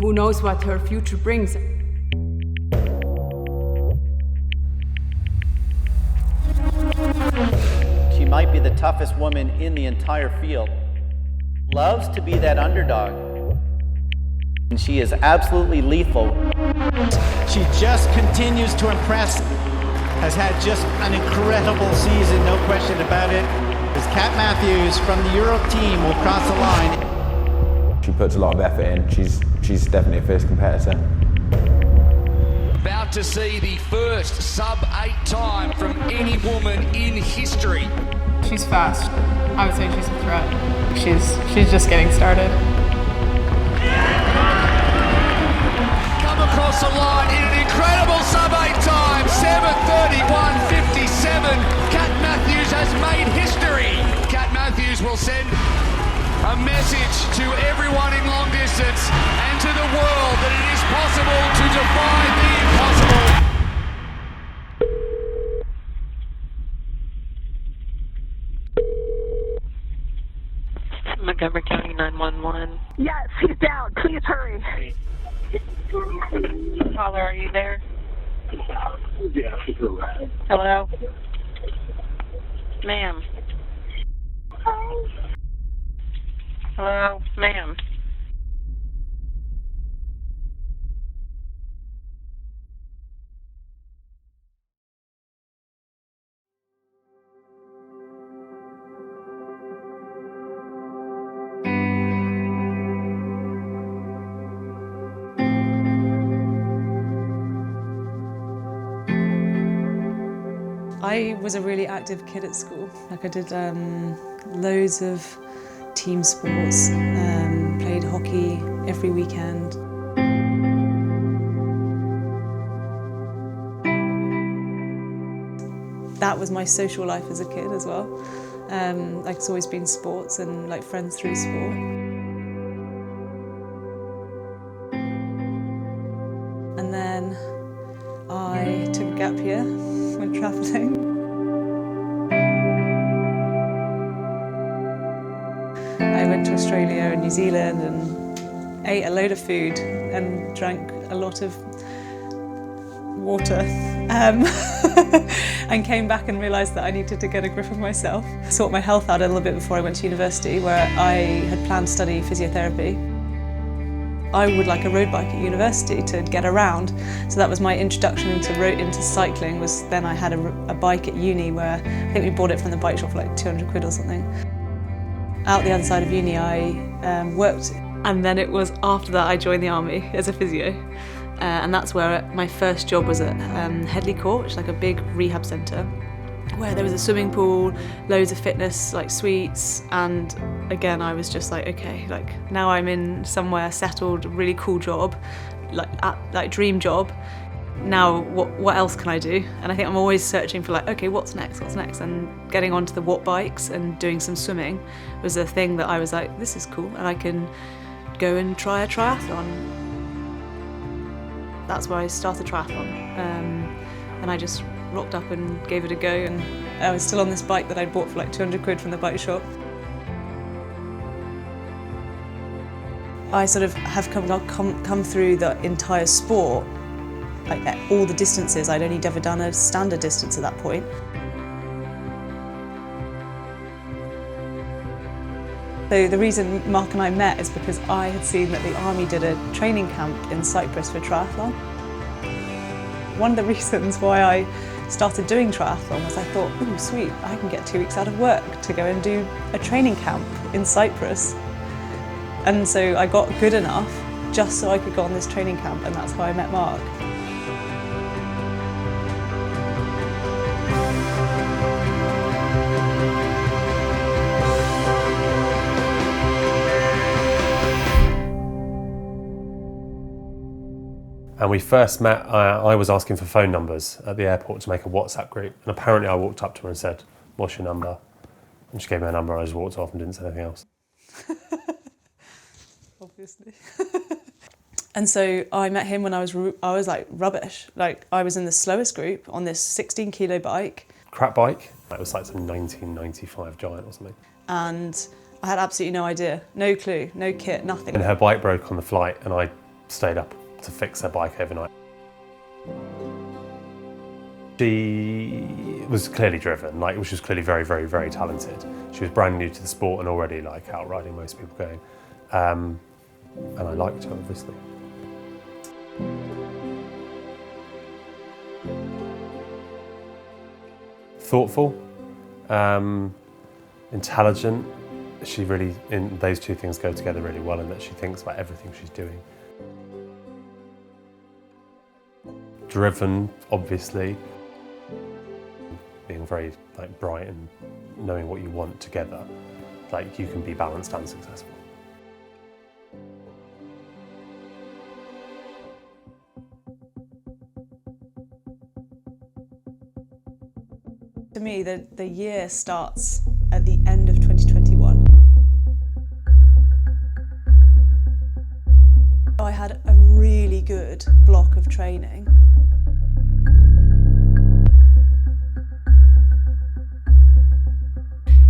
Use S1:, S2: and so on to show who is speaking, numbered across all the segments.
S1: Who knows what her future brings?
S2: She might be the toughest woman in the entire field. Loves to be that underdog. And she is absolutely lethal.
S3: She just continues to impress. Has had just an incredible season, no question about it. As Kat Matthews from the Europe team will cross the line.
S4: She puts a lot of effort in. She's definitely a fierce competitor.
S5: About to see the first sub-8 time from any woman in history.
S6: She's fast. I would say she's a threat. She's just getting started.
S5: Come across the line in an incredible sub-8 time, 7:31.57. Kat Matthews has made history. Kat Matthews will send a message to everyone in long distance and to the world that it is possible to defy the impossible.
S7: Montgomery County 911.
S8: Yes, he's down. Please hurry.
S7: Caller, are you there? Hello? Ma'am. Hello? Ma'am.
S9: I was a really active kid at school. Like I did loads of team sports, played hockey every weekend. That was my social life as a kid as well. Like it's always been sports and like friends through sport. And then I took a gap year, went travelling. I went to Australia and New Zealand and ate a load of food and drank a lot of water and came back and realised that I needed to get a grip of myself. Sort my health out a little bit before I went to university, where I had planned to study physiotherapy. I would like a road bike at university to get around, so that was my introduction into cycling. Was then I had a bike at uni where I think we bought it from the bike shop for like 200 quid or something. Out the other side of uni I worked, and then it was after that I joined the army as a physio. And that's where my first job was at Headley Court, which is like a big rehab centre, where there was a swimming pool, loads of fitness, like suites, and again I was just like, okay, like now I'm in somewhere settled, really cool job, like dream job. Now what else can I do? And I think I'm always searching for like, okay, what's next, and getting onto the watt bikes and doing some swimming was a thing that I was like, this is cool, and I can go and try a triathlon. That's where I started triathlon, and I just rocked up and gave it a go, and I was still on this bike that I'd bought for like 200 quid from the bike shop. I sort of have come through the entire sport, like at all the distances. I'd only ever done a standard distance at that point. So the reason Mark and I met is because I had seen that the army did a training camp in Cyprus for triathlon. One of the reasons why I started doing triathlon was I thought, oh sweet, I can get 2 weeks out of work to go and do a training camp in Cyprus. And so I got good enough just so I could go on this training camp, and that's how I met Mark.
S10: And we first met, I was asking for phone numbers at the airport to make a WhatsApp group. And apparently I walked up to her and said, what's your number? And she gave me her number, I just walked off and didn't say anything else.
S9: Obviously. And so I met him when I was like rubbish. Like I was in the slowest group on this 16 kilo bike.
S10: Crap bike. It was like some 1995 Giant or something.
S9: And I had absolutely no idea, no clue, no kit, nothing.
S10: And her bike broke on the flight and I stayed up to fix her bike overnight. She was clearly driven, like she was clearly very, very, very talented. She was brand new to the sport and already like outriding most people going. And I liked her, obviously. Thoughtful, intelligent. She really, those two things go together really well, in that she thinks about everything she's doing. Driven, obviously. Being very bright and knowing what you want together, you can be balanced and successful.
S9: To me, the year starts at the end of 2021. I had a really good block of training.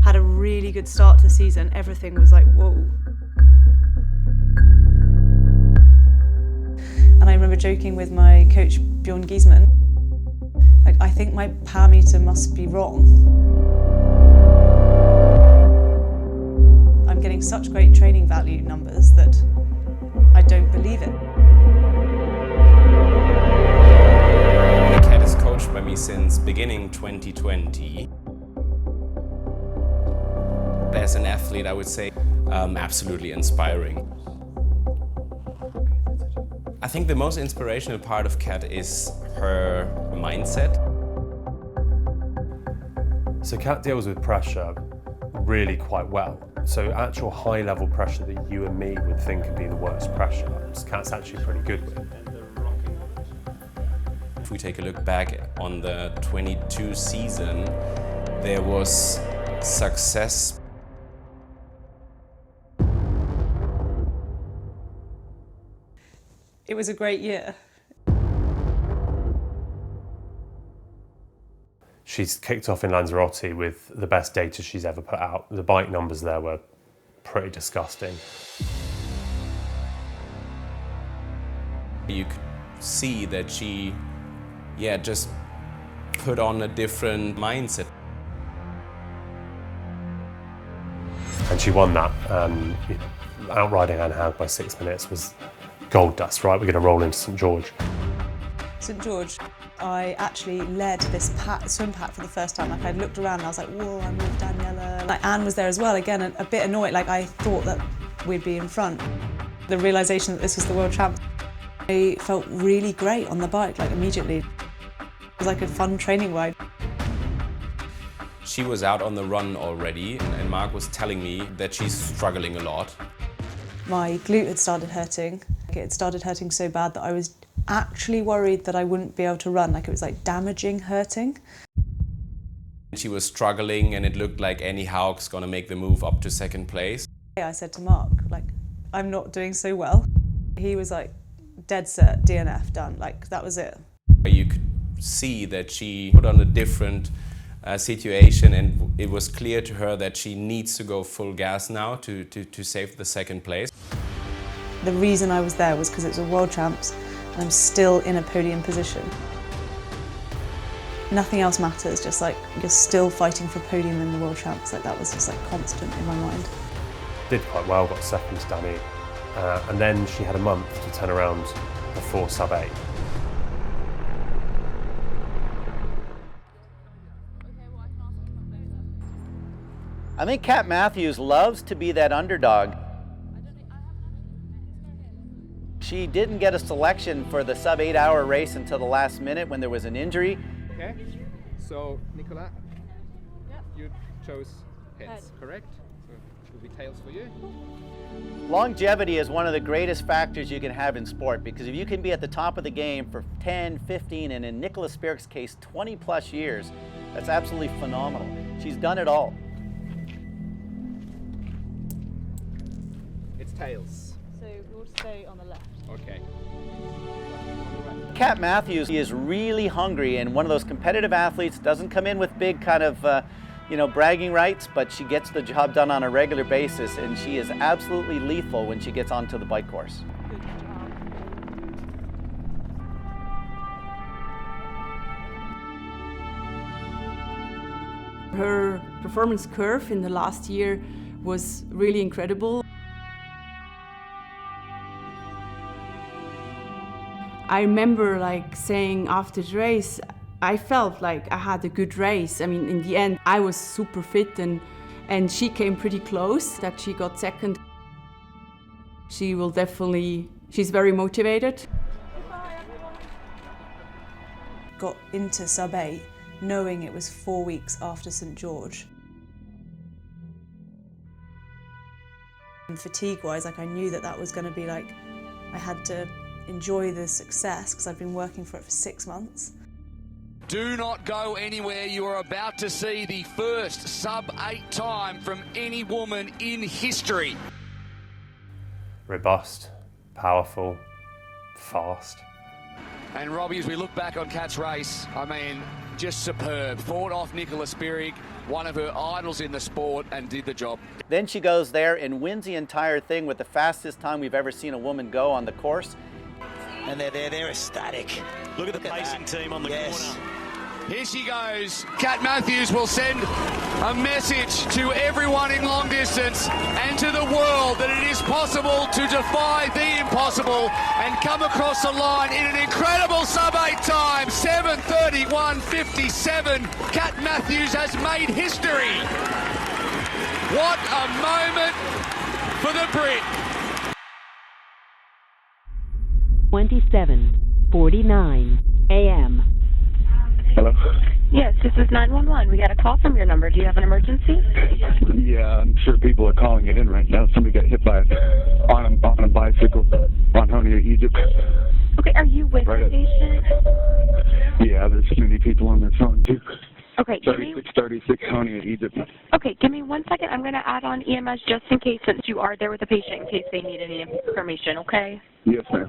S9: Had a really good start to the season. Everything was like, whoa. And I remember joking with my coach, Bjorn Giesman, I think my power meter must be wrong. I'm getting such great training value numbers that I don't believe it.
S11: Kat is coached by me since beginning 2020. As an athlete, I would say absolutely inspiring. I think the most inspirational part of Kat is her mindset.
S10: So Kat deals with pressure really quite well. So actual high level pressure that you and me would think would be the worst pressure, Kat's actually pretty good with.
S11: If we take a look back on the 22 season, there was success.
S9: It was a great year.
S10: She's kicked off in Lanzarote with the best data she's ever put out. The bike numbers there were pretty disgusting.
S11: You could see that she, just put on a different mindset.
S10: And she won that. Outriding Anne Haug by 6 minutes was gold dust, right? We're going to roll into St George.
S9: St George, I actually led this swim pack for the first time. I looked around and I was like, whoa, I'm with Daniela. Anne was there as well, again, a bit annoyed. I thought that we'd be in front. The realisation that this was the world champ, I felt really great on the bike, immediately. It was like a fun training ride.
S11: She was out on the run already, and Mark was telling me that she's struggling a lot.
S9: My glute had started hurting. It had started hurting so bad that I was actually worried that I wouldn't be able to run, it was damaging hurting.
S11: She was struggling and it looked like Annie Haug's gonna make the move up to second place.
S9: I said to Mark, I'm not doing so well. He was dead set, DNF, done, that was it.
S11: You could see that she put on a different situation, and it was clear to her that she needs to go full gas now to save the second place.
S9: The reason I was there was because it was a world champs and I'm still in a podium position. Nothing else matters, just you're still fighting for podium in the world champs. That was just constant in my mind.
S10: Did quite well, got second to Danny. And then she had a month to turn around before sub-8.
S2: I think Kat Matthews loves to be that underdog. She didn't get a selection for the sub-8 hour race until the last minute when there was an injury.
S12: Okay, so Nicola, you chose heads, correct? So it will be tails for you.
S2: Longevity is one of the greatest factors you can have in sport, because if you can be at the top of the game for 10, 15, and in Nicola Spirig's case, 20 plus years, that's absolutely phenomenal. She's done it all.
S12: It's tails.
S6: So we'll stay on the left.
S12: Okay.
S2: Kat Matthews is really hungry, and one of those competitive athletes, doesn't come in with big kind of bragging rights, but she gets the job done on a regular basis, and she is absolutely lethal when she gets onto the bike course.
S6: Good job.
S1: her performance curve in the last year was really incredible. I remember saying after the race, I felt like I had a good race. I mean, in the end, I was super fit and she came pretty close that she got second. She's very motivated.
S9: Got into sub 8 knowing it was 4 weeks after St George. And fatigue-wise, I knew that was going to be I had to enjoy the success because I'd been working for it for 6 months.
S5: Do not go anywhere. You are about to see the first sub-8 time from any woman in history.
S10: Robust, powerful, fast.
S5: And Robbie, as we look back on Kat's race, I mean, just superb. Fought off Nicola Spirig, one of her idols in the sport, and did the job.
S2: Then she goes there and wins the entire thing with the fastest time we've ever seen a woman go on the course.
S13: And they're ecstatic. Look at the pacing team on the corner.
S5: Here she goes. Kat Matthews will send a message to everyone in long distance and to the world that it is possible to defy the impossible and come across the line in an incredible sub-8 time, 7:31.57. Kat Matthews has made history. What a moment for the Brit.
S14: 27:49 a.m.
S15: Hello?
S7: Yes, this is 911. We got a call from your number. Do you have an emergency?
S15: Yeah, I'm sure people are calling it in right now. Somebody got hit on a bicycle on Honia, Egypt.
S7: Okay, are you with the patient?
S15: Yeah, there's many people on their phone too.
S7: Okay,
S15: 36 Honia, Egypt.
S7: Okay, give me 1 second. I'm going to add on EMS just in case, since you are there with the patient, in case they need any information, okay?
S15: Yes, ma'am.